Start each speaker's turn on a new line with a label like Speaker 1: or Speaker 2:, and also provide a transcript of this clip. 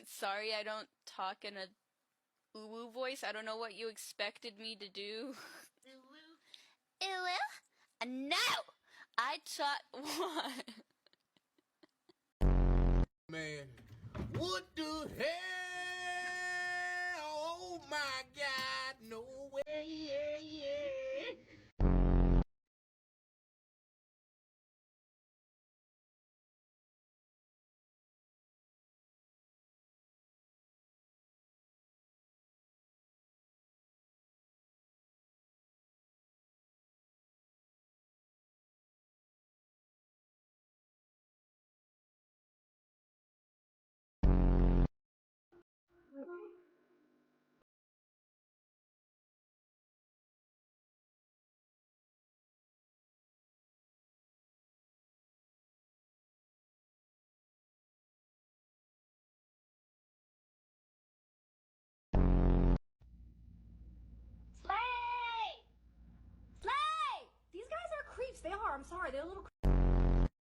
Speaker 1: Sorry, I don't talk in a uwu voice. I don't know what you expected me to do. Uwu? No! I taught what?
Speaker 2: Man, what the hell? Oh my God, no way.
Speaker 3: Slay! Slay! These guys are creeps. They are. I'm sorry. They're a little